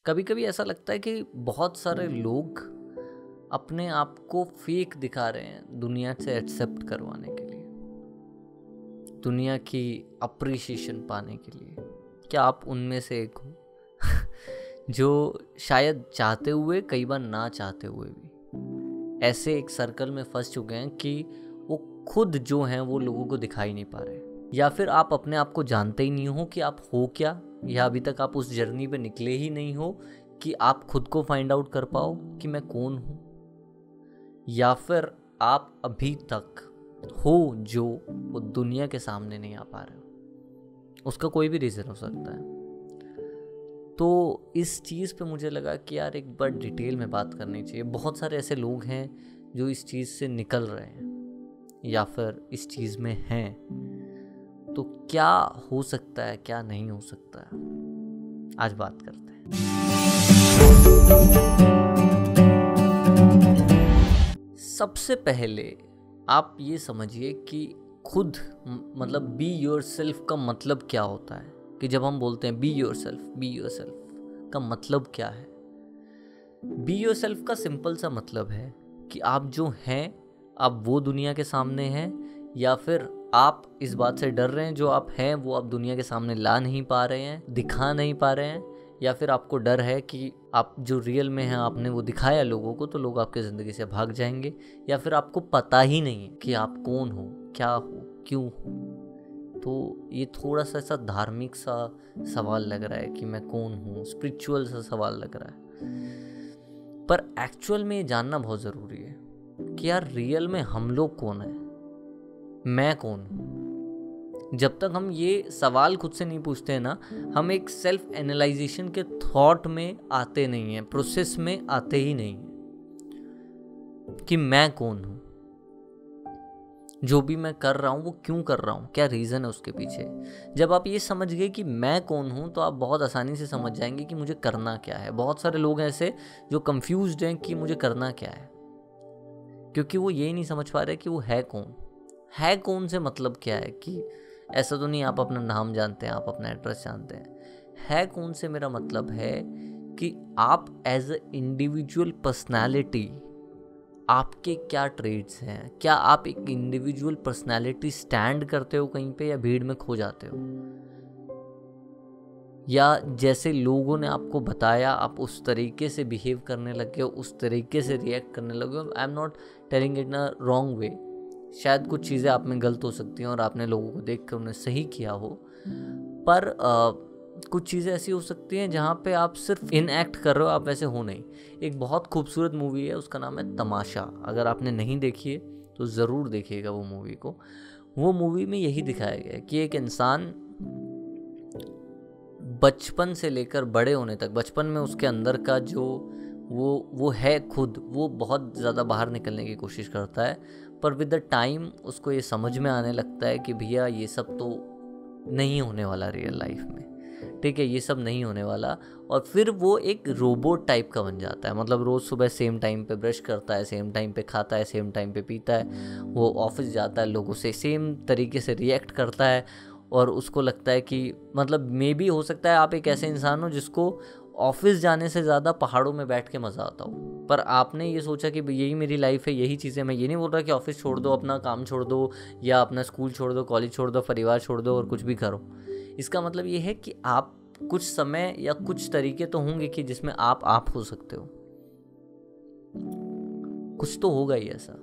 कभी कभी ऐसा लगता है कि बहुत सारे लोग अपने आप को फेक दिखा रहे हैं दुनिया से एक्सेप्ट करवाने के लिए, दुनिया की अप्रिसिएशन पाने के लिए। क्या आप उनमें से एक हो जो शायद चाहते हुए, कई बार ना चाहते हुए भी ऐसे एक सर्कल में फंस चुके हैं कि वो खुद जो हैं वो लोगों को दिखाई नहीं पा रहे, या फिर आप अपने आप को जानते ही नहीं हो कि आप हो क्या, या अभी तक आप उस जर्नी पे निकले ही नहीं हो कि आप खुद को फाइंड आउट कर पाओ कि मैं कौन हूँ, या फिर आप अभी तक हो जो वो दुनिया के सामने नहीं आ पा रहे हो। उसका कोई भी रीज़न हो सकता है। तो इस चीज़ पे मुझे लगा कि यार एक बार डिटेल में बात करनी चाहिए। बहुत सारे ऐसे लोग हैं जो इस चीज़ से निकल रहे हैं या फिर इस चीज़ में हैं, तो क्या हो सकता है, क्या नहीं हो सकता है, आज बात करते हैं। सबसे पहले आप ये समझिए कि खुद मतलब बी योर सेल्फ का मतलब क्या होता है। कि जब हम बोलते हैं बी योर सेल्फ का मतलब क्या है। बी योर सेल्फ का सिंपल सा मतलब है कि आप जो हैं आप वो दुनिया के सामने हैं, या फिर आप इस बात से डर रहे हैं जो आप हैं वो आप दुनिया के सामने ला नहीं पा रहे हैं, दिखा नहीं पा रहे हैं, या फिर आपको डर है कि आप जो रियल में हैं आपने वो दिखाया लोगों को तो लोग आपकी ज़िंदगी से भाग जाएंगे, या फिर आपको पता ही नहीं है कि आप कौन हो, क्या हो, क्यों हो। तो ये थोड़ा सा ऐसा धार्मिक सा सवाल लग रहा है कि मैं कौन हूँ, स्पिरिचुअल सा सवाल लग रहा है, पर एक्चुअल में ये जानना बहुत ज़रूरी है कि यार रियल में हम लोग कौन है, मैं कौन हूँ। जब तक हम ये सवाल खुद से नहीं पूछते हैं ना, हम एक सेल्फ एनालाइजेशन के थॉट में आते नहीं हैं, प्रोसेस में आते ही नहीं हैं कि मैं कौन हूँ, जो भी मैं कर रहा हूँ वो क्यों कर रहा हूँ, क्या रीज़न है उसके पीछे। जब आप ये समझ गए कि मैं कौन हूँ तो आप बहुत आसानी से समझ जाएंगे कि मुझे करना क्या है। बहुत सारे लोग ऐसे जो कंफ्यूज्ड हैं कि मुझे करना क्या है, क्योंकि वो ये नहीं समझ पा रहे कि वो है कौन से मतलब क्या है। कि ऐसा तो नहीं आप अपना नाम जानते हैं, आप अपना एड्रेस जानते हैं। है कौन से मेरा मतलब है कि आप एज अ इंडिविजुअल पर्सनालिटी आपके क्या ट्रेड्स हैं, क्या आप एक इंडिविजुअल पर्सनालिटी स्टैंड करते हो कहीं पे, या भीड़ में खो जाते हो, या जैसे लोगों ने आपको बताया आप उस तरीके से बिहेव करने लगे हो, उस तरीके से रिएक्ट करने लगे हो। आई am not telling it in a wrong way, शायद कुछ चीज़ें आप में गलत हो सकती हैं और आपने लोगों को देख कर उन्हें सही किया हो, पर कुछ चीज़ें ऐसी हो सकती हैं जहाँ पे आप सिर्फ इनएक्ट कर रहे हो, आप वैसे हो नहीं। एक बहुत खूबसूरत मूवी है, उसका नाम है तमाशा। अगर आपने नहीं देखी है तो ज़रूर देखिएगा वो मूवी को। वो मूवी में यही दिखाया गया है कि एक इंसान बचपन से लेकर बड़े होने तक, बचपन में उसके अंदर का जो वो है खुद, वो बहुत ज़्यादा बाहर निकलने की कोशिश करता है, पर विद द टाइम उसको ये समझ में आने लगता है कि भैया ये सब तो नहीं होने वाला रियल लाइफ में, ठीक है, ये सब नहीं होने वाला। और फिर वो एक रोबोट टाइप का बन जाता है। मतलब रोज़ सुबह सेम टाइम पे ब्रश करता है, सेम टाइम पे खाता है, सेम टाइम पे पीता है, वो ऑफिस जाता है, लोगों से सेम तरीके से रिएक्ट करता है, और उसको लगता है कि मतलब मे भी हो सकता है आप एक ऐसे इंसान हो जिसको ऑफिस जाने से ज़्यादा पहाड़ों में बैठ के मज़ा आता हो। पर आपने ये सोचा कि यही मेरी लाइफ है, यही चीज़ें। मैं ये नहीं बोल रहा कि ऑफिस छोड़ दो, अपना काम छोड़ दो, या अपना स्कूल छोड़ दो, कॉलेज छोड़ दो, परिवार छोड़ दो और कुछ भी करो। इसका मतलब ये है कि आप कुछ समय या कुछ तरीके तो होंगे कि जिसमें आप हो सकते हो, कुछ तो होगा ही ऐसा।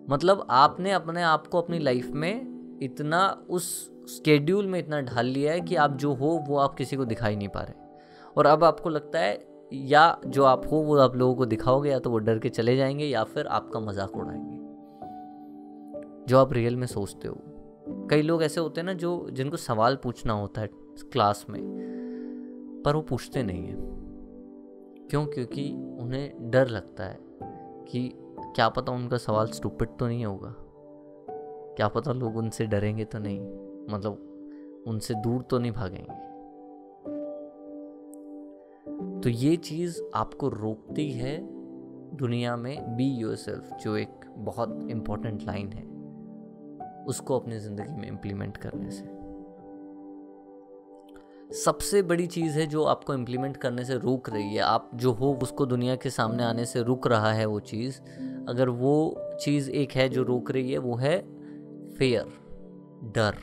मतलब आपने अपने आप को अपनी लाइफ में इतना उस स्केड्यूल में इतना ढाल लिया है कि आप जो हो वो आप किसी को दिखा ही नहीं पा रहे, और अब आपको लगता है या जो आप हो वो आप लोगों को दिखाओगे, या तो वो डर के चले जाएंगे या फिर आपका मजाक उड़ाएंगे जो आप रियल में सोचते हो। कई लोग ऐसे होते हैं ना जो जिनको सवाल पूछना होता है क्लास में, पर वो पूछते नहीं है। क्यों? क्योंकि उन्हें डर लगता है कि क्या पता उनका सवाल स्टूपिड तो नहीं होगा, क्या पता लोग उनसे डरेंगे तो नहीं, मतलब उनसे दूर तो नहीं भागेंगे। तो ये चीज़ आपको रोकती है दुनिया में बी योरसेल्फ, जो एक बहुत इम्पोर्टेंट लाइन है, उसको अपनी ज़िंदगी में इम्प्लीमेंट करने से। सबसे बड़ी चीज़ है जो आपको इम्प्लीमेंट करने से रोक रही है, आप जो हो उसको दुनिया के सामने आने से रुक रहा है वो चीज़, अगर वो चीज़ एक है जो रोक रही है, वो है फियर, डर।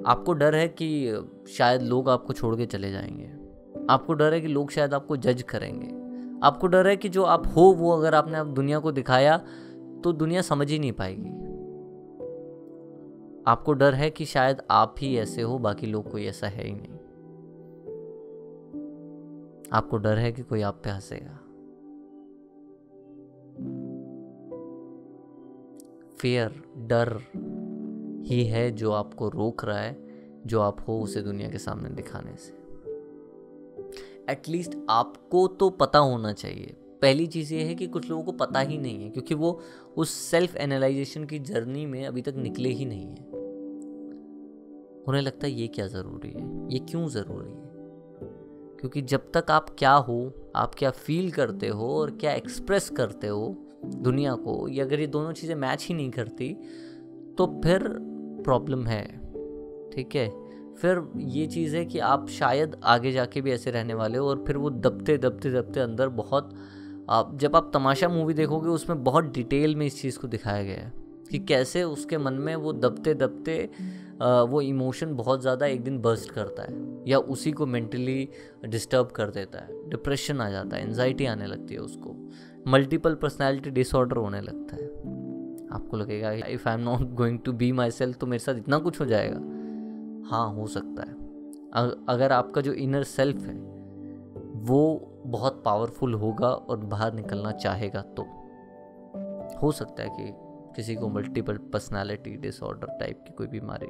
आपको डर है कि शायद लोग आपको छोड़ के चले जाएंगे, आपको डर है कि लोग शायद आपको जज करेंगे, आपको डर है कि जो आप हो वो अगर आपने अब दुनिया को दिखाया तो दुनिया समझ ही नहीं पाएगी। आपको डर है कि शायद आप ही ऐसे हो, बाकी लोग कोई ऐसा है ही नहीं। आपको डर है कि कोई आप पे हंसेगा। फियर, डर ही है जो आपको रोक रहा है, जो आप हो उसे दुनिया के सामने दिखाने से। एटलीस्ट आपको तो पता होना चाहिए। पहली चीज़ ये है कि कुछ लोगों को पता ही नहीं है, क्योंकि वो उस सेल्फ एनालाइजेशन की जर्नी में अभी तक निकले ही नहीं है। उन्हें लगता है ये क्या ज़रूरी है, ये क्यों ज़रूरी है। क्योंकि जब तक आप क्या हो, आप क्या फील करते हो और क्या एक्सप्रेस करते हो दुनिया को, ये अगर ये दोनों चीज़ें मैच ही नहीं करती तो फिर प्रॉब्लम है। ठीक है, फिर ये चीज़ है कि आप शायद आगे जाके भी ऐसे रहने वाले हो, और फिर वो दबते दबते दबते अंदर बहुत, जब आप तमाशा मूवी देखोगे उसमें बहुत डिटेल में इस चीज़ को दिखाया गया है कि कैसे उसके मन में वो दबते दबते वो इमोशन बहुत ज़्यादा एक दिन बर्स्ट करता है, या उसी को मेंटली डिस्टर्ब कर देता है, डिप्रेशन आ जाता है, एंजाइटी आने लगती है, उसको मल्टीपल पर्सनैलिटी डिसऑर्डर होने लगता है। आपको लगेगा if I am not going to be myself तो मेरे साथ इतना कुछ हो जाएगा। हाँ, हो सकता है, अगर आपका जो इनर सेल्फ है वो बहुत पावरफुल होगा और बाहर निकलना चाहेगा तो हो सकता है कि किसी को मल्टीपल पर्सनालिटी डिसऑर्डर टाइप की कोई बीमारी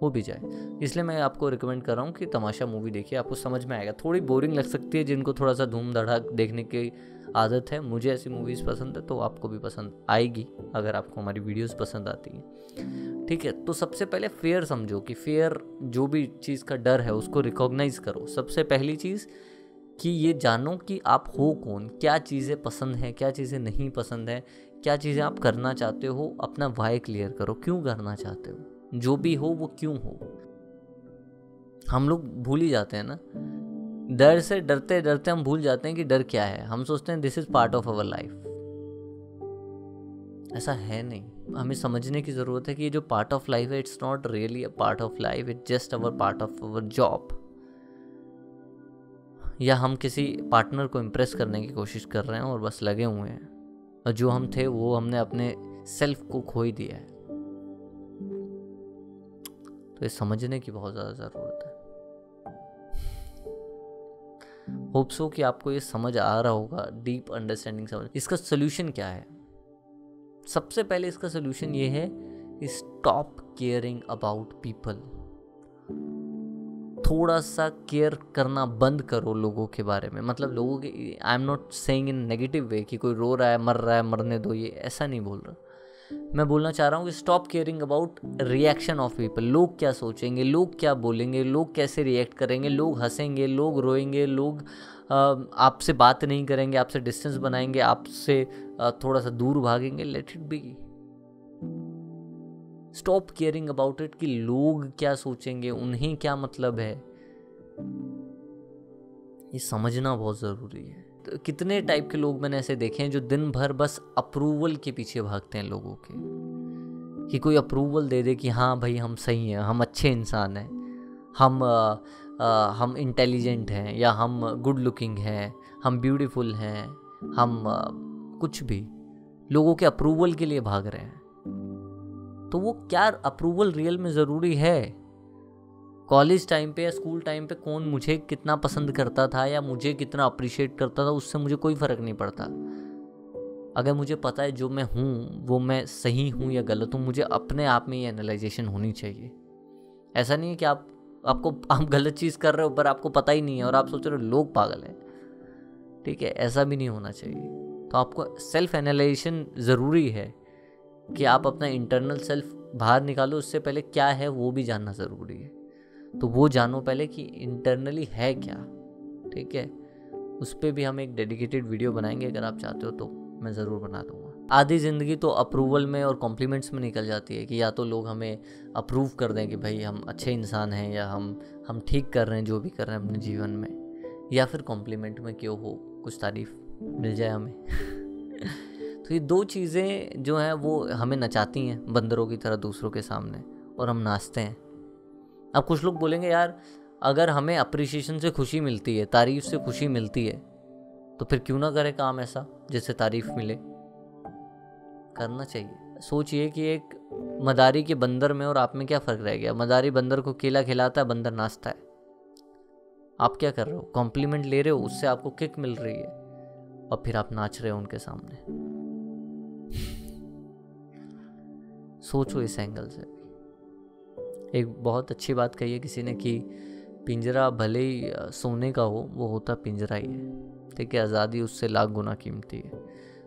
हो भी जाए। इसलिए मैं आपको रिकमेंड कर रहा हूँ कि तमाशा मूवी देखिए, आपको समझ में आएगा। थोड़ी बोरिंग लग सकती है जिनको थोड़ा सा धूम धड़ाक देखने की आदत है, मुझे ऐसी मूवीज़ पसंद है तो आपको भी पसंद आएगी अगर आपको हमारी वीडियोस पसंद आती हैं। ठीक है, तो सबसे पहले फेयर समझो कि फेयर जो भी चीज़ का डर है उसको रिकॉग्नाइज करो। सबसे पहली चीज़ कि ये जानो कि आप हो कौन, क्या चीज़ें पसंद हैं, क्या चीज़ें नहीं पसंद है, क्या चीज़ें आप करना चाहते हो, अपना वाई क्लियर करो, क्यों करना चाहते हो, जो भी हो वो क्यों हो। हम लोग भूल ही जाते हैं ना, डर से डरते डरते हम भूल जाते हैं कि डर क्या है। हम सोचते हैं this is part of our life, ऐसा है नहीं। हमें समझने की ज़रूरत है कि ये जो पार्ट ऑफ लाइफ है it's not really a part of life, it's just our part of our job. या हम किसी पार्टनर को इम्प्रेस करने की कोशिश कर रहे हैं और बस लगे हुए हैं, और जो हम थे वो हमने अपने सेल्फ को खो ही दिया है। तो ये समझने की बहुत ज़्यादा ज़रूरत है। होप सो कि आपको ये समझ आ रहा होगा, डीप अंडरस्टैंडिंग समझ। इसका सोल्यूशन क्या है? सबसे पहले इसका सोल्यूशन ये है, स्टॉप केयरिंग अबाउट पीपल। थोड़ा सा केयर करना बंद करो लोगों के बारे में। मतलब लोगों के, आई am not saying in negative way कि कोई रो रहा है, मर रहा है, मरने दो, ये ऐसा नहीं बोल रहा। मैं बोलना चाह रहा हूँ कि stop caring about reaction of people. लोग क्या सोचेंगे, लोग क्या बोलेंगे, लोग कैसे रिएक्ट करेंगे, लोग हंसेंगे, लोग रोएंगे, लोग आपसे बात नहीं करेंगे, आपसे डिस्टेंस बनाएंगे, आपसे थोड़ा सा दूर भागेंगे। Let it be. Stop caring about it कि लोग क्या सोचेंगे, उन्हें क्या मतलब है। ये समझना बहुत ज़रूरी है। तो कितने टाइप के लोग मैंने ऐसे देखे हैं जो दिन भर बस अप्रूवल के पीछे भागते हैं लोगों के, कि कोई अप्रूवल दे दे कि हाँ भाई हम सही हैं, हम अच्छे इंसान हैं, हम इंटेलिजेंट हैं, या हम गुड लुकिंग हैं, हम ब्यूटीफुल हैं, हम कुछ भी लोगों के अप्रूवल के लिए भाग रहे हैं। तो वो क्या अप्रूवल रियल में ज़रूरी है? कॉलेज टाइम पे या स्कूल टाइम पे कौन मुझे कितना पसंद करता था या मुझे कितना अप्रिशिएट करता था, उससे मुझे कोई फ़र्क नहीं पड़ता। अगर मुझे पता है जो मैं हूँ वो मैं सही हूँ या गलत हूँ, मुझे अपने आप में ये एनालाइजेशन होनी चाहिए। ऐसा नहीं है कि आप गलत चीज़ कर रहे हो पर आपको पता ही नहीं है और आप सोच रहे हो लोग पागल हैं। ठीक है, ऐसा भी नहीं होना चाहिए। तो आपको सेल्फ एनालाइजेशन ज़रूरी है कि आप अपना इंटरनल सेल्फ बाहर निकालो। उससे पहले क्या है वो भी जानना ज़रूरी है। तो वो जानो पहले कि इंटरनली है क्या। ठीक है, उस पर भी हम एक डेडिकेटेड वीडियो बनाएंगे, अगर आप चाहते हो तो मैं ज़रूर बना दूंगा। आधी ज़िंदगी तो अप्रूवल में और कॉम्प्लीमेंट्स में निकल जाती है कि या तो लोग हमें अप्रूव कर दें कि भाई हम अच्छे इंसान हैं या हम ठीक कर रहे हैं जो भी कर रहे हैं अपने जीवन में, या फिर कॉम्प्लीमेंट में क्यों हो कुछ तारीफ मिल जाए हमें। तो ये दो चीज़ें जो हैं वो हमें नचाती हैं बंदरों की तरह दूसरों के सामने, और हम नाचते हैं। अब कुछ लोग बोलेंगे यार अगर हमें अप्रिसिएशन से खुशी मिलती है, तारीफ से खुशी मिलती है, तो फिर क्यों ना करें काम ऐसा जिससे तारीफ मिले। करना चाहिए। सोचिए कि एक मदारी के बंदर में और आप में क्या फ़र्क रह गया। मदारी बंदर को केला खिलाता है, बंदर नाचता है। आप क्या कर रहे हो? कॉम्प्लीमेंट ले रहे हो, उससे आपको किक मिल रही है, और फिर आप नाच रहे हो उनके सामने। सोचो इस एंगल से। एक बहुत अच्छी बात कही है किसी ने कि पिंजरा भले ही सोने का हो, वो होता पिंजरा ही है, ठीक है। आज़ादी उससे लाख गुना कीमती है।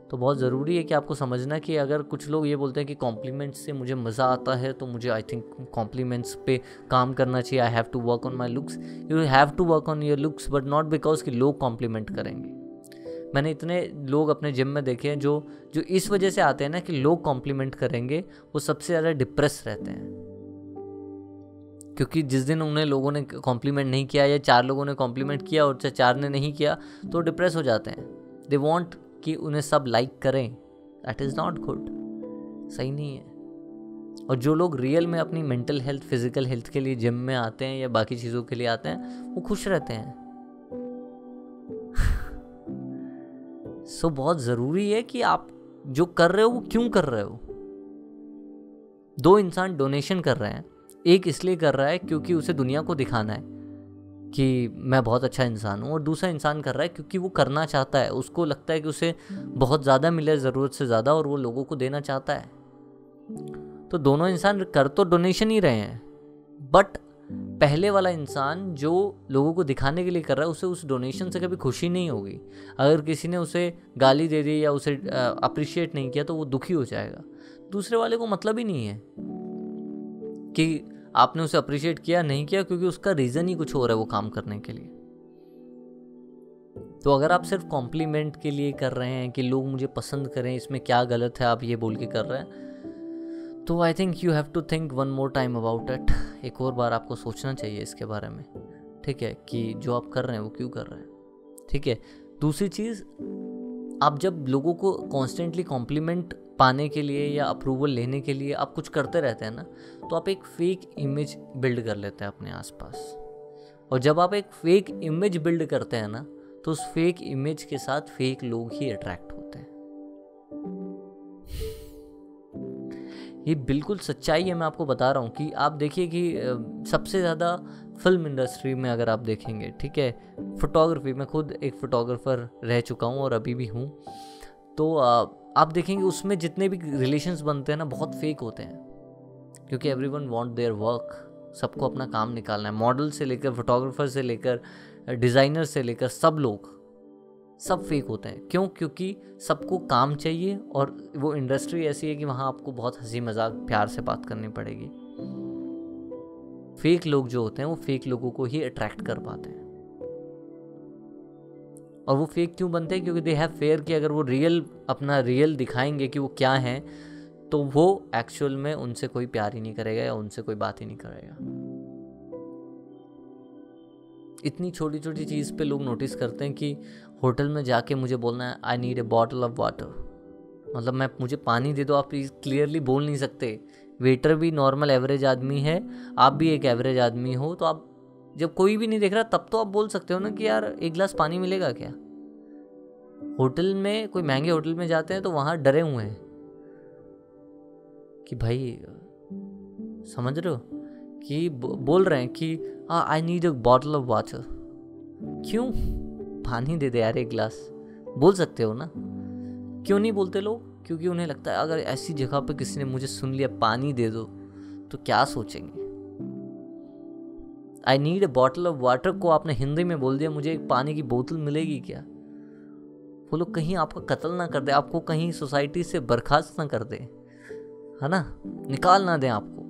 तो बहुत ज़रूरी है कि आपको समझना कि अगर कुछ लोग ये बोलते हैं कि कॉम्प्लीमेंट्स से मुझे मज़ा आता है, तो मुझे आई थिंक कॉम्प्लीमेंट्स पे काम करना चाहिए। I have to work on my looks. You have to work on your looks, but not because कि लोग कॉम्प्लीमेंट करेंगे। मैंने इतने लोग अपने जिम में देखे हैं जो इस वजह से आते हैं ना कि लोग कॉम्प्लीमेंट करेंगे, वो सबसे ज़्यादा डिप्रेस रहते हैं। क्योंकि जिस दिन उन्हें लोगों ने कॉम्प्लीमेंट नहीं किया, या 4 लोगों ने कॉम्प्लीमेंट किया और 4 ने नहीं किया, तो डिप्रेस हो जाते हैं। दे वॉन्ट कि उन्हें सब लाइक करें। दैट इज़ नॉट गुड, सही नहीं है। और जो लोग रियल में अपनी मेंटल हेल्थ, फिजिकल हेल्थ के लिए जिम में आते हैं या बाकी चीज़ों के लिए आते हैं, वो खुश रहते हैं। सो बहुत ज़रूरी है कि आप जो कर रहे हो वो क्यों कर रहे हो। 2 इंसान डोनेशन कर रहे हैं, एक इसलिए कर रहा है क्योंकि उसे दुनिया को दिखाना है कि मैं बहुत अच्छा इंसान हूँ, और दूसरा इंसान कर रहा है क्योंकि वो करना चाहता है। उसको लगता है कि उसे बहुत ज़्यादा मिले, ज़रूरत से ज़्यादा, और वो लोगों को देना चाहता है। तो दोनों इंसान कर तो डोनेशन ही रहे हैं, बट पहले वाला इंसान जो लोगों को दिखाने के लिए कर रहा है, उसे उस डोनेशन से कभी खुशी नहीं होगी। अगर किसी ने उसे गाली दे दी या उसे अप्रिशिएट नहीं किया, तो वो दुखी हो जाएगा। दूसरे वाले को मतलब ही नहीं है कि आपने उसे अप्रिशिएट किया नहीं किया, क्योंकि उसका रीज़न ही कुछ और है वो काम करने के लिए। तो अगर आप सिर्फ कॉम्प्लीमेंट के लिए कर रहे हैं कि लोग मुझे पसंद करें, इसमें क्या गलत है आप ये बोल के कर रहे हैं, तो I think you have to think one more time about it. एक और बार आपको सोचना चाहिए इसके बारे में, ठीक है, कि जो आप कर रहे हैं वो क्यों कर रहे हैं, ठीक है। दूसरी चीज़, आप जब लोगों को कॉन्स्टेंटली कॉम्प्लीमेंट पाने के लिए या अप्रूवल लेने के लिए आप कुछ करते रहते हैं ना, तो आप एक फेक इमेज बिल्ड कर लेते हैं अपने आसपास। और जब आप एक फेक इमेज बिल्ड करते हैं ना, तो उस फेक इमेज के साथ फेक लोग ही अट्रैक्ट होते हैं। ये बिल्कुल सच्चाई है, मैं आपको बता रहा हूँ। कि आप देखिए कि सबसे ज़्यादा फिल्म इंडस्ट्री में अगर आप देखेंगे, ठीक है, फोटोग्राफी, मैं खुद एक फ़ोटोग्राफ़र रह चुका हूँ और अभी भी हूँ, तो आप देखेंगे उसमें जितने भी रिलेशंस बनते हैं ना, बहुत फेक होते हैं। क्योंकि एवरीवन वांट देयर वर्क, सबको अपना काम निकालना है। मॉडल से लेकर, फोटोग्राफर से लेकर, डिज़ाइनर से लेकर, सब लोग सब फेक होते हैं। क्यों? क्योंकि सबको काम चाहिए, और वो इंडस्ट्री ऐसी है कि वहाँ आपको बहुत हंसी मजाक प्यार से बात करनी पड़ेगी। फेक लोग जो होते हैं वो फेक लोगों को ही अट्रैक्ट कर पाते हैं। और वो फेक क्यों बनते हैं? क्योंकि दे हैव फेयर कि अगर वो अपना रियल दिखाएंगे कि वो क्या हैं, तो वो एक्चुअल में उनसे कोई प्यार ही नहीं करेगा या उनसे कोई बात ही नहीं करेगा। इतनी छोटी छोटी चीज़ पे लोग नोटिस करते हैं कि होटल में जाके मुझे बोलना है I need a bottle of water, मतलब मुझे पानी दे दो, आप क्लियरली बोल नहीं सकते। वेटर भी नॉर्मल एवरेज आदमी है, आप भी एक एवरेज आदमी हो, तो आप जब कोई भी नहीं देख रहा तब तो आप बोल सकते हो ना कि यार एक गिलास पानी मिलेगा क्या। होटल में, कोई महंगे होटल में जाते हैं तो वहाँ डरे हुए हैं कि भाई, समझ रहे हो, कि बोल रहे हैं कि I need a bottle of water. क्यों? पानी दे दे यार एक गिलास, बोल सकते हो ना। क्यों नहीं बोलते लोग? क्योंकि उन्हें लगता है अगर ऐसी जगह पे किसी ने मुझे सुन लिया पानी दे दो तो क्या सोचेंगे। I need a bottle of water को आपने हिंदी में बोल दिया, मुझे एक पानी की बोतल मिलेगी क्या। वो लोग कहीं आपका कत्ल ना कर दे, आपको कहीं सोसाइटी से बर्खास्त ना कर दे, है ना, निकाल ना दें आपको।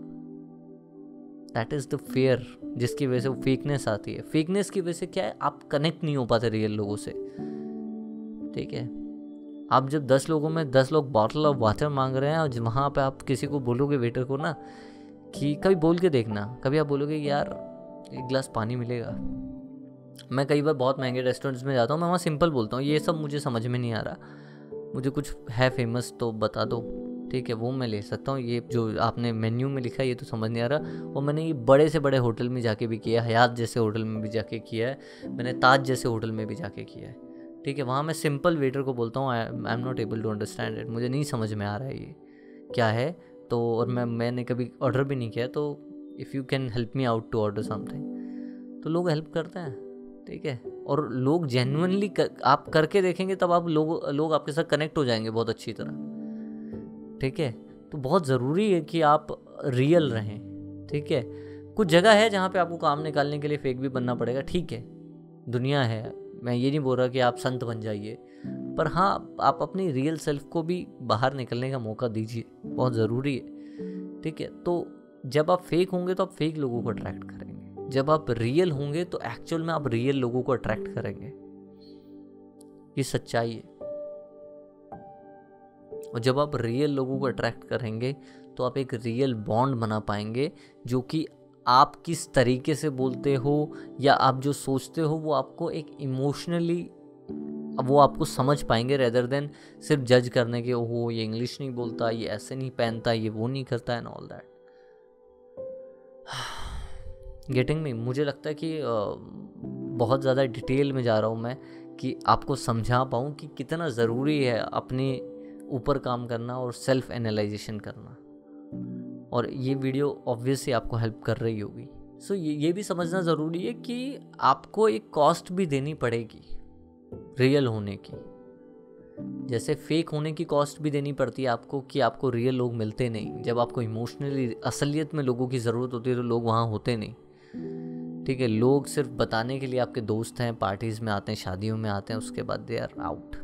दैट इज़ द फेयर जिसकी वजह से वो फेकनेस आती है। फेकनेस की वजह से क्या है, आप कनेक्ट नहीं हो पाते रियल लोगों से, ठीक है। आप जब 10 लोगों में 10 लोग बॉटल ऑफ वाटर मांग रहे हैं और वहाँ पे आप किसी को बोलोगे वेटर को ना कि कभी बोल के देखना, कभी आप बोलोगे यार एक गिलास पानी मिलेगा। मैं कई बार बहुत महंगे रेस्टोरेंट्स में जाता हूँ, मैं वहाँ सिंपल बोलता हूँ ये सब मुझे समझ में नहीं आ रहा, मुझे कुछ है फेमस तो बता दो, ठीक है वो मैं ले सकता हूँ, ये जो आपने मेन्यू में लिखा है ये तो समझ नहीं आ रहा। और मैंने ये बड़े से बड़े होटल में जाके भी किया है, हयात जैसे होटल में भी जाके किया है, मैंने ताज जैसे होटल में भी जाके किया है, ठीक है। वहाँ मैं सिंपल वेटर को बोलता हूँ I am not able to understand it, मुझे नहीं समझ में आ रहा है ये क्या है, तो और मैंने कभी ऑर्डर भी नहीं किया, तो if you can help me out to order something, तो लोग हेल्प करते हैं, ठीक है। और लोग जेन्युइनली आप करके देखेंगे तब आप लोग आपके साथ कनेक्ट हो जाएंगे बहुत अच्छी तरह, ठीक है। तो बहुत ज़रूरी है कि आप रियल रहें, ठीक है। कुछ जगह है जहाँ पे आपको काम निकालने के लिए फेक भी बनना पड़ेगा, ठीक है, दुनिया है, मैं ये नहीं बोल रहा कि आप संत बन जाइए, पर हाँ आप अपनी रियल सेल्फ को भी बाहर निकलने का मौका दीजिए, बहुत ज़रूरी है, ठीक है। तो जब आप फेक होंगे तो आप फेक लोगों को अट्रैक्ट करेंगे, जब आप रियल होंगे तो एक्चुअल में आप रियल लोगों को अट्रैक्ट करेंगे, ये सच्चाई है। और जब आप रियल लोगों को अट्रैक्ट करेंगे तो आप एक रियल बॉन्ड बना पाएंगे, जो कि आप किस तरीके से बोलते हो या आप जो सोचते हो वो आपको एक इमोशनली वो आपको समझ पाएंगे, रेदर देन सिर्फ जज करने के, ओहो ये इंग्लिश नहीं बोलता, ये ऐसे नहीं पहनता, ये वो नहीं करता and all that. Getting me? मुझे लगता है कि बहुत ज़्यादा डिटेल में जा रहा हूँ मैं कि आपको समझा पाऊँ कि कितना ज़रूरी है अपने ऊपर काम करना और सेल्फ एनालाइजेशन करना, और ये वीडियो ऑब्वियसली आपको हेल्प कर रही होगी। सो ये भी समझना ज़रूरी है कि आपको एक कॉस्ट भी देनी पड़ेगी रियल होने की, जैसे फेक होने की कॉस्ट भी देनी पड़ती है आपको कि आपको रियल लोग मिलते नहीं, जब आपको इमोशनली असलियत में लोगों की ज़रूरत होती है तो लोग वहाँ होते नहीं, ठीक है। लोग सिर्फ बताने के लिए आपके दोस्त हैं, पार्टीज़ में आते हैं, शादियों में आते हैं, उसके बाद दे आर आउट।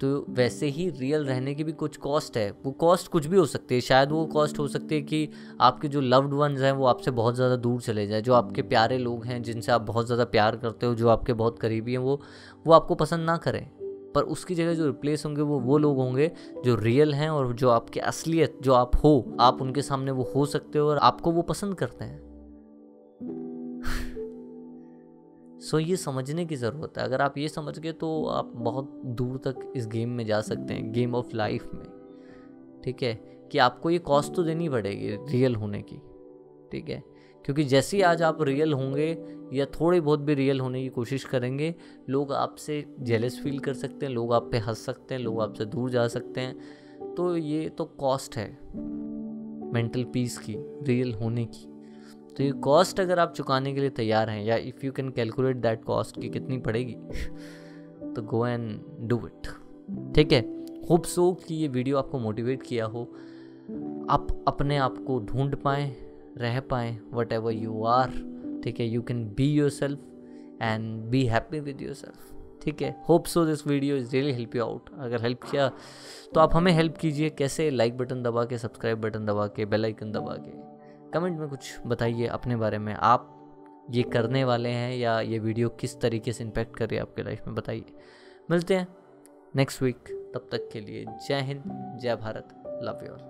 तो वैसे ही रियल रहने की भी कुछ कॉस्ट है, वो कॉस्ट कुछ भी हो सकती है, शायद वो कॉस्ट हो सकती है कि आपके जो लव्ड वंस हैं वो आपसे बहुत ज़्यादा दूर चले जाए, जो आपके प्यारे लोग हैं जिनसे आप बहुत ज़्यादा प्यार करते हो, जो आपके बहुत करीबी हैं, वो आपको पसंद ना करें, पर उसकी जगह जो रिप्लेस होंगे वो लोग होंगे जो रियल हैं और जो आपके असलियत जो आप हो, आप उनके सामने वो हो सकते हो और आपको वो पसंद करते हैं। सो ये समझने की ज़रूरत है, अगर आप ये समझ गए तो आप बहुत दूर तक इस गेम में जा सकते हैं, गेम ऑफ लाइफ में, ठीक है। कि आपको ये कॉस्ट तो देनी पड़ेगी रियल होने की, ठीक है, क्योंकि जैसे ही आज आप रियल होंगे या थोड़े बहुत भी रियल होने की कोशिश करेंगे, लोग आपसे जेलस फील कर सकते हैं, लोग आप पे हंस सकते हैं, लोग आपसे दूर जा सकते हैं, तो ये तो कॉस्ट है मेंटल पीस की, रियल होने की। तो ये कॉस्ट अगर आप चुकाने के लिए तैयार हैं, या if you can calculate that cost कि कितनी पड़ेगी, तो गो एंड डू इट, ठीक है। होप सो कि ये वीडियो आपको मोटिवेट किया हो, आप अपने आप को ढूंढ पाएँ, रह पाएँ वट एवर यू आर, ठीक है। You can be your self and be happy with your self, ठीक है। Hope so this video is really help you out. अगर हेल्प किया तो आप हमें हेल्प कीजिए, कैसे? लाइक बटन दबा के, सब्सक्राइब बटन दबा के, बेल आइकन दबा के, कमेंट में कुछ बताइए अपने बारे में, आप ये करने वाले हैं या ये वीडियो किस तरीके से इम्पैक्ट कर रही है आपके लाइफ में, बताइए। मिलते हैं नेक्स्ट वीक, तब तक के लिए जय हिंद, जय भारत, लव यू ऑल।